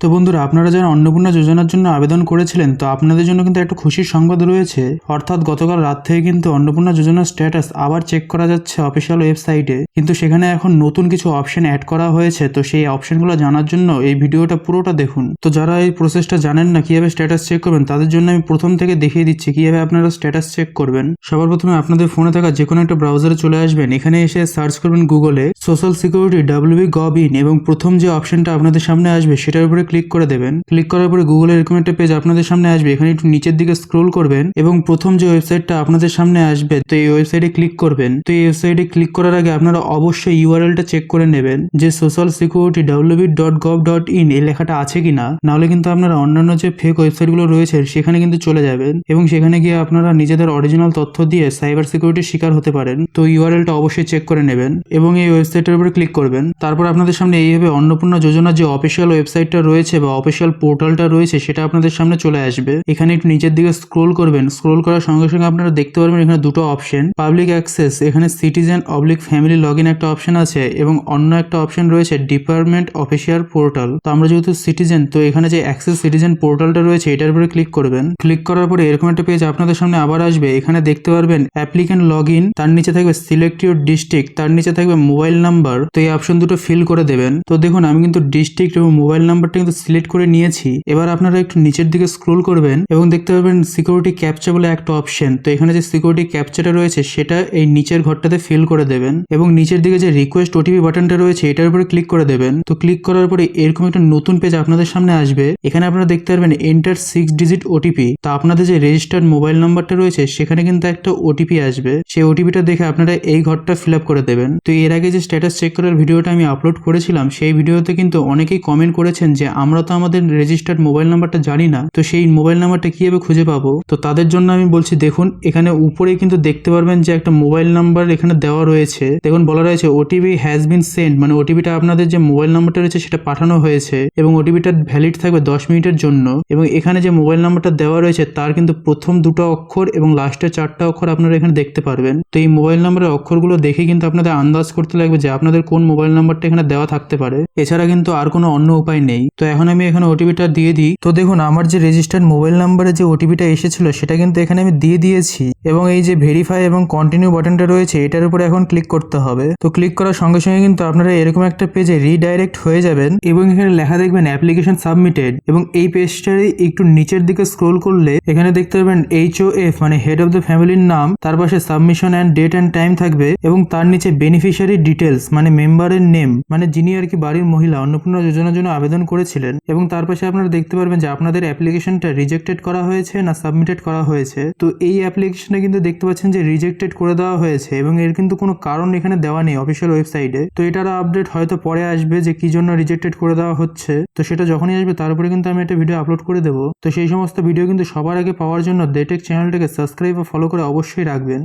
তো বন্ধুরা, আপনারা যারা অন্নপূর্ণা যোজনার জন্য আবেদন করেছিলেন, তো আপনাদের জন্য কিন্তু একটা খুশির সংবাদ রয়েছে। অর্থাৎ গতকাল রাত থেকে কিন্তু অন্নপূর্ণা যোজনার স্ট্যাটাস আবার চেক করা যাচ্ছে অফিসিয়াল ওয়েবসাইটে। কিন্তু সেখানে এখন নতুন কিছু অপশন অ্যাড করা হয়েছে। তো সেই অপশনগুলো জানার জন্য এই ভিডিওটা পুরোটা দেখুন। তো যারা এই প্রসেসটা জানেন না কিভাবে স্ট্যাটাস চেক করবেন, তাদের জন্য আমি প্রথম থেকে দেখিয়ে দিচ্ছি কিভাবে আপনারা স্ট্যাটাস চেক করবেন। সবার প্রথমে আপনাদের ফোনে থাকা যে কোনো একটা ব্রাউজারে চলে আসবেন। এখানে এসে সার্চ করবেন গুগলে সোশ্যাল সিকিউরিটি www.gov.in এবং প্রথম যে অপশনটা আপনাদের সামনে আসবে সেটার উপরে ক্লিক করে দেবেন। ক্লিক করার পরে গুগলের এরকম একটা পেজ আপনাদের সামনে আসবে। এখানে একটু নিচের দিকে স্ক্রোল করবেন এবং প্রথম যে ওয়েবসাইটটা আপনাদের সামনে আসবে, তো এই ওয়েবসাইটে ক্লিক করবেন। তো এই ওয়েবসাইটে ক্লিক করার আগে আপনারা অবশ্যই ইউআরএলটা চেক করে নেবেন যে সোশ্যাল সিকিউরিটি www.gov.in এই লেখাটা আছে কিনা। নাহলে কিন্তু আপনারা অন্যান্য যে ফেক ওয়েবসাইটগুলো রয়েছে সেখানে কিন্তু চলে যাবেন এবং সেখানে গিয়ে আপনারা নিজেদের অরিজিনাল তথ্য দিয়ে সাইবার সিকিউরিটির শিকার হতে পারেন। তো ইউআরএলটা অবশ্যই চেক করে নেবেন এবং এই ওয়েবসাইটের উপরে ক্লিক করবেন। তারপর আপনাদের সামনে এইভাবে অন্নপূর্ণা যোজনার যে অফিসিয়াল ওয়েবসাইটটা রয়েছে বা অফিসিয়াল পোর্টালটা রয়েছে সেটা আপনাদের সামনে চলে আসবে। এখানে একটু নিচের দিকে স্ক্রোল করবেন। স্ক্রোল করার সঙ্গে সঙ্গে আপনারা দেখতে পারবেন এখানে দুটো অপশন, পাবলিক অ্যাক্সেস, এখানে সিটিজেন ফ্যামিলি লগ ইন একটা অপশন আছে এবং অন্য একটা অপশন রয়েছে ডিপার্টমেন্ট অফিসিয়াল পোর্টাল। তো আমরা যেহেতু সিটিজেন, তো এখানে যে অ্যাক্সেস সিটিজেন পোর্টালটা রয়েছে এটার উপরে ক্লিক করবেন। ক্লিক করার পরে এরকম একটা পেজ আপনাদের সামনে আবার আসবে। এখানে দেখতে পারবেন অ্যাপ্লিক্যান্ট লগ ইন, তার নিচে থাকবে সিলেক্ট ইউর ডিস্ট্রিক্ট, তার নিচে থাকবে মোবাইল নাম্বার। তো এই অপশন দুটো ফিল করে দেবেন। তো দেখুন আমি কিন্তু ডিস্ট্রিক্ট এবং মোবাইল নাম্বারটা কিন্তু সিলেক্ট করে নিয়েছি। এবার আপনারা একটু নিচের দিকে স্ক্রোল করবেন এবং দেখতে পাবেন সিকিউরিটি ক্যাপচা বলে একটা অপশন। তো এখানে যে সিকিউরিটি ক্যাপচাটা রয়েছে সেটা এই নিচের ঘরটাতে ফিল করে দেবেন এবং নিচের দিকে যে রিকোয়েস্ট ওটিপি বাটনটা রয়েছে এটার উপরে ক্লিক করে দেবেন। তো ক্লিক করার পরে এরকম একটা নতুন পেজ আপনাদের সামনে আসবে। এখানে আপনারা দেখতে পারবেন এন্টার 6 ডিজিট ওটিপি। তো আপনাদের যে রেজিস্টার্ড মোবাইল নাম্বারটা রয়েছে সেখানে কিন্তু একটা ওটিপি আসবে। সেই ওটিপিটা দেখে আপনারা এই ঘরটা ফিল আপ করে দেবেন। তো এর আগে যে স্ট্যাটাস চেক করার ভিডিওটা আমি আপলোড করেছিলাম, সেই ভিডিওতে কিন্তু অনেকেই কমেন্ট করেছেন যে আমরা তো আমাদের রেজিস্টার্ড মোবাইল নাম্বারটা জানি না, তো সেই মোবাইল নাম্বারটা কিভাবে খুঁজে পাবো। তো তাদের জন্য আমি বলছি, দেখুন এখানে উপরে কিন্তু দেখতে পারবেন যে একটা মোবাইল নাম্বার এখানে দেওয়া রয়েছে। দেখুন বলা রয়েছে ওটিপি হ্যাজ বিন সেন্ড, মানে ওটিপিটা আপনাদের যে মোবাইল নাম্বারটা রয়েছে সেটা পাঠানো হয়েছে এবং ওটিপিটা ভ্যালিড থাকবে 10 মিনিটের জন্য। এবং এখানে যে মোবাইল নাম্বারটা দেওয়া রয়েছে তার কিন্তু প্রথম দুটো অক্ষর এবং লাস্টের 4টা অক্ষর আপনারা এখানে দেখতে পারবেন। তো এই মোবাইল নাম্বারের অক্ষরগুলো দেখে কিন্তু আপনাদের আন্দাজ করতে লাগবে যে আপনাদের কোন মোবাইল নাম্বারটা এখানে দেওয়া থাকতে পারে। এছাড়া কিন্তু আর কোনো অন্য উপায় নেই। তো এখন আমি এখানে ওটিপিটা দিয়ে দিই। তো দেখুন আমার যে রেজিস্টার্ড মোবাইল নাম্বারে যে ওটিপিটা এসেছিল সেটা কিন্তু এখানে আমি দিয়ে দিয়েছি এবং এই যে ভেরিফাই এবং কন্টিনিউ বাটনটা রয়েছে এটার উপরে এখন ক্লিক করতে হবে। তো ক্লিক করার সঙ্গে সঙ্গে কিন্তু আপনারা এরকম একটা পেজে রিডাইরেক্ট হয়ে যাবেন এবং এখানে লেখা দেখবেন অ্যাপ্লিকেশন সাবমিটেড এবং এই পেজটারই একটু নিচের দিকে স্ক্রোল করলে এখানে দেখতে পারবেন HOF মানে হেড অফ দ্য ফ্যামিলির নাম, তার পাশে submission and date and time থাকবে এবং তার নিচে বেনিফিশিয়ারি ডিটেলস মানে মেম্বারের নেম, মানে যিনি আর কি বাড়ির মহিলা অন্নপূর্ণা যোজনার জন্য আবেদন করেছিলেন। এবং তার পাশে আপনারা দেখতে পারবেন যে আপনাদের অ্যাপ্লিকেশনটা রিজেক্টেড করা হয়েছে না সাবমিটেড করা হয়েছে। তো এই অ্যাপ্লিকেশনটা কিন্তু দেখতে পাচ্ছেন যে রিজেক্টেড করে দেওয়া হয়েছে এবং এর কিন্তু কোনো কারণ এখানে দেওয়া নেই অফিসিয়াল ওয়েবসাইটে। তো এটার আপডেট হয়তো পরে আসবে যে কি জন্য রিজেক্টেড করে দেওয়া হচ্ছে। তো সেটা যখনই আসবে তারপরে কিন্তু আমি একটা ভিডিও আপলোড করে দেবো। তো সেই সমস্ত ভিডিও কিন্তু সবার আগে পাওয়ার জন্য ডেটেক চ্যানেলটাকে সাবস্ক্রাইব ও ফলো করে অবশ্যই রাখবেন।